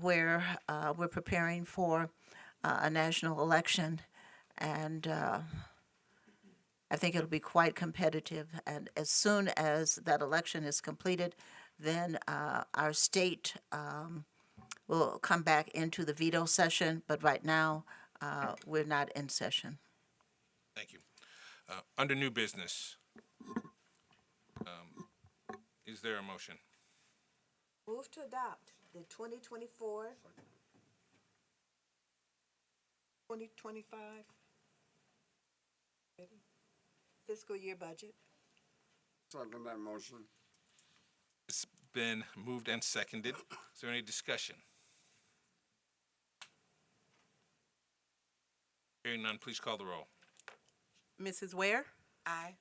where we're preparing for a national election, and I think it'll be quite competitive. And as soon as that election is completed, then our state will come back into the veto session, but right now, we're not in session. Thank you. Under new business, is there a motion? Move to adopt the 2024, 2025 fiscal year budget. Second that motion. It's been moved and seconded. Is there any discussion? Hearing none, please call the roll. Mrs. Ware? Aye.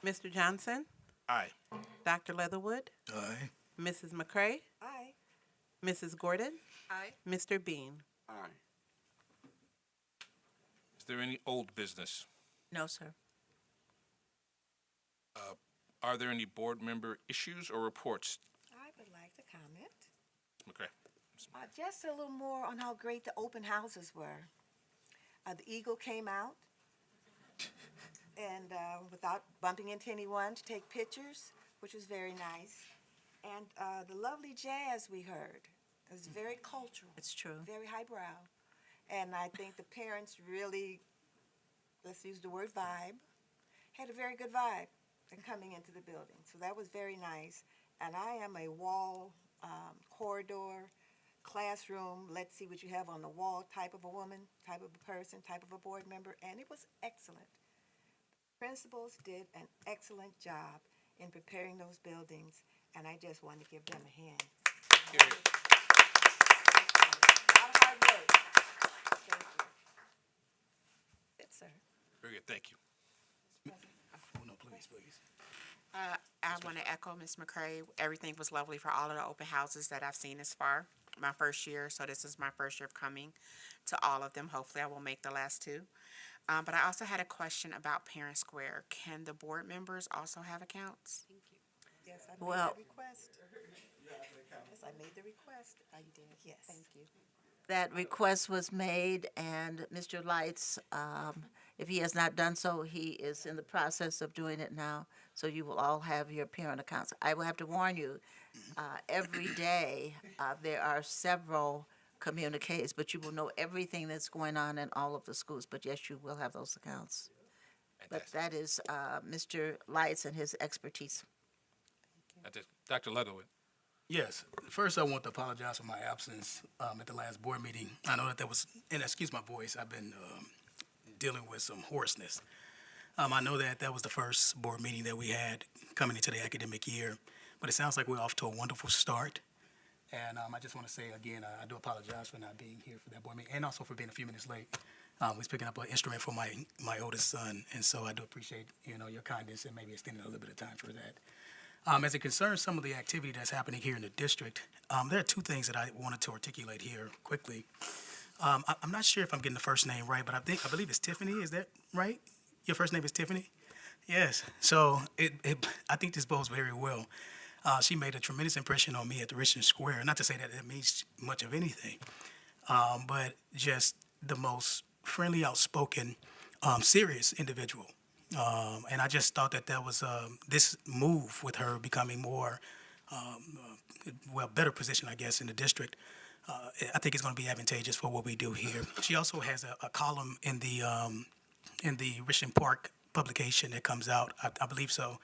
Mr. Johnson, Aye. Dr. Leatherwood, Aye. Mrs. McCray, Aye. Mrs. Gordon, Aye. Mr. Bean. Aye. Is there any old business? No, sir. Are there any board member issues or reports? I would like to comment. Okay. Just a little more on how great the open houses were. The Eagle came out, and without bumping into anyone, to take pictures, which was very nice. And the lovely jazz we heard. It was very cultural. It's true. Very highbrow. And I think the parents really, let's use the word vibe, had a very good vibe in coming into the building. So that was very nice. And I am a wall, corridor, classroom, let's see what you have on the wall type of a woman, type of a person, type of a board member, and it was excellent. Principals did an excellent job in preparing those buildings, and I just want to give them a hand. Here, here. A lot of hard work. Thank you. Yes, sir. Very good, thank you. Oh, no, please. I want to echo Ms. McCray. Everything was lovely for all of the open houses that I've seen this far. My first year, so this is my first year of coming to all of them. Hopefully, I will make the last two. But I also had a question about Parent Square. Can the board members also have accounts? Yes, I made Well- the request. Yes, I made the request. I did. Yes. Thank you. That request was made, and Mr. Lights, if he has not done so, he is in the process of doing it now. So you will all have your parent accounts. I will have to warn you, every day, there are several communiques, but you will know everything that's going on in all of the schools. But yes, you will have those accounts. But that is Mr. Lights and his expertise. Dr. Leatherwood. Yes. First, I want to apologize for my absence at the last board meeting. I know that was, and excuse my voice, I've been dealing with some hoarseness. I know that that was the first board meeting that we had coming into the academic year, but it sounds like we're off to a wonderful start. And I just want to say again, I do apologize for not being here for that board meeting, and also for being a few minutes late. I was picking up an instrument for my oldest son, and so I do appreciate your kindness and maybe extending a little bit of time for that. As it concerns some of the activity that's happening here in the district, there are two things that I wanted to articulate here quickly. I'm not sure if I'm getting the first name right, but I believe it's Tiffany. Is that right? Your first name is Tiffany? Yes. So I think this bodes very well. She made a tremendous impression on me at the Richmond Square. Not to say that it means much of anything, but just the most friendly, outspoken, serious individual. And I just thought that was this move with her becoming more, better position, I guess, in the district. I think it's going to be advantageous for what we do here. She also has a column in the Richmond Park publication that comes out. I believe so.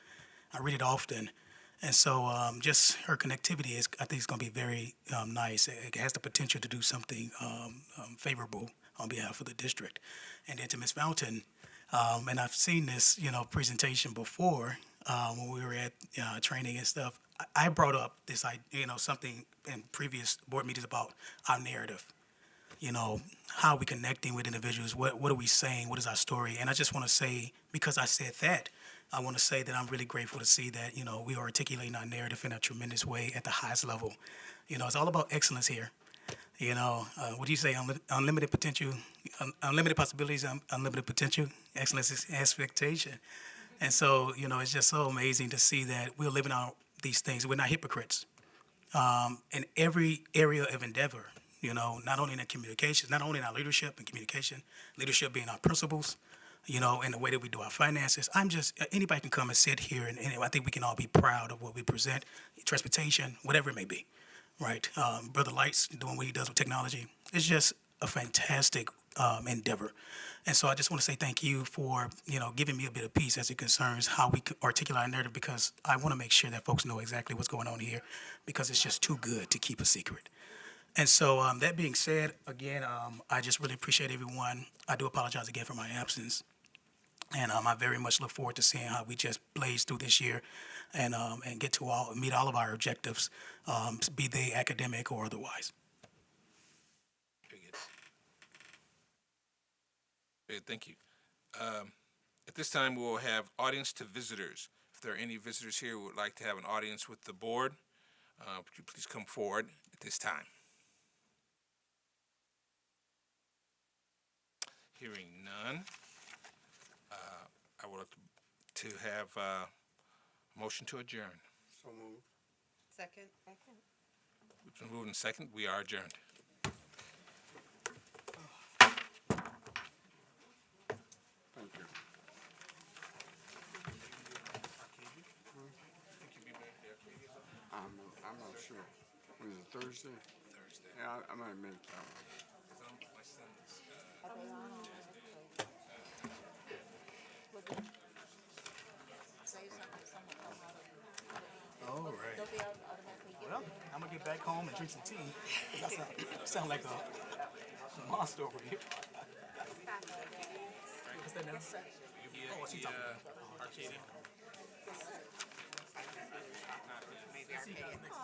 I read it often. And so just her connectivity I think is going to be very nice. It has the potential to do something favorable on behalf of the district. And then to Ms. Fountain, and I've seen this, presentation before when we were at training and stuff. I brought up this, something in previous board meetings about our narrative. How are we connecting with individuals? What are we saying? What is our story? And I just want to say, because I said that, I want to say that I'm really grateful to see that, we are articulating our narrative in a tremendous way at the highest level. It's all about excellence here. What do you say? Unlimited potential, unlimited possibilities, unlimited potential. Excellence is expectation. And so, it's just so amazing to see that we're living out these things. We're not hypocrites. In every area of endeavor, not only in the communications, not only in our leadership and communication, leadership being our principles, in the way that we do our finances. Anybody can come and sit here, and I think we can all be proud of what we present, transportation, whatever it may be. Right, Brother Lights doing what he does with technology. It's just a fantastic endeavor, and so I just want to say thank you for giving me a bit of peace as it concerns how we articulate our narrative, because I want to make sure that folks know exactly what's going on here, because it's just too good to keep a secret. And so that being said, again, I just really appreciate everyone. I do apologize again for my absence. And I very much look forward to seeing how we just blaze through this year and get to meet all of our objectives, be they academic or otherwise. Very good. Thank you. At this time, we will have audience to visitors. If there are any visitors here who would like to have an audience with the board, would you please come forward at this time? Hearing none, I would like to have a motion to adjourn. So moved. Second? It's been moved and second. We are adjourned. Thank you. I'm not sure. When is it, Thursday? Thursday. Yeah, I might make that one. All right. Well, I'm gonna get back home and drink some tea. 'Cause I sound like a monster over here. What's that now? Oh, what's he talking about? Arcadia.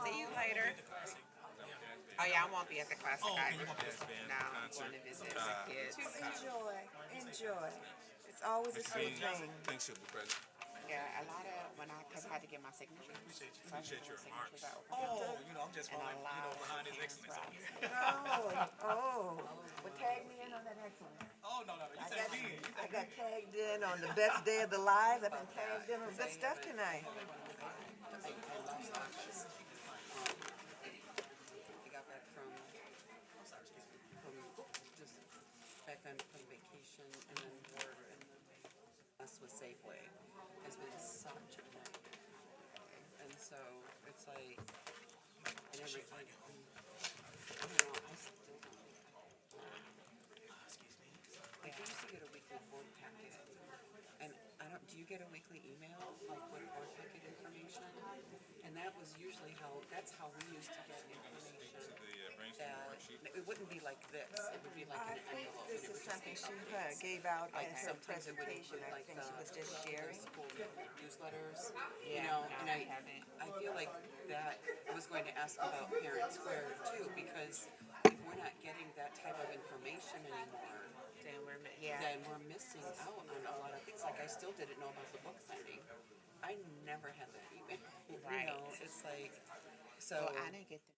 See you later. Oh, yeah, I won't be at the classic Oh, okay, either. you won't be at the No, I'm going to visit the kids. Enjoy. It's always a sweet thing. Thanks, Mr. President. Yeah, a lot of, because I had to get my signature. Appreciate your remarks. Oh, I'm just And a following, lot behind of his excellence. hands Well, tag me in on that excellence. Oh, no, you I got tagged in on the best day of the lives. I've been tagged in on good stuff tonight. I got back from just back on from vacation and then work and us with Safeway has been such a nightmare. And so it's like, I don't know, I still don't like, we used to get a weekly board packet. And I don't, do you get a weekly email, like with board packet information? And that was usually that's how we used to get information. That, it wouldn't be like this, it would be like I an think envelope. this and it is would just something be she updates. gave out Like at her sometimes it would presentation. include I like think she was just the sharing. school newsletters, you Yeah, know, no, and I haven't. I feel like that, I was going to ask about Parent Square too, because if we're not getting that type of information anymore, Then then we're missing out on a lot of things. Like I still didn't know about the book signing. I never had that email. Right. You know, it's like, so. Well, I didn't get the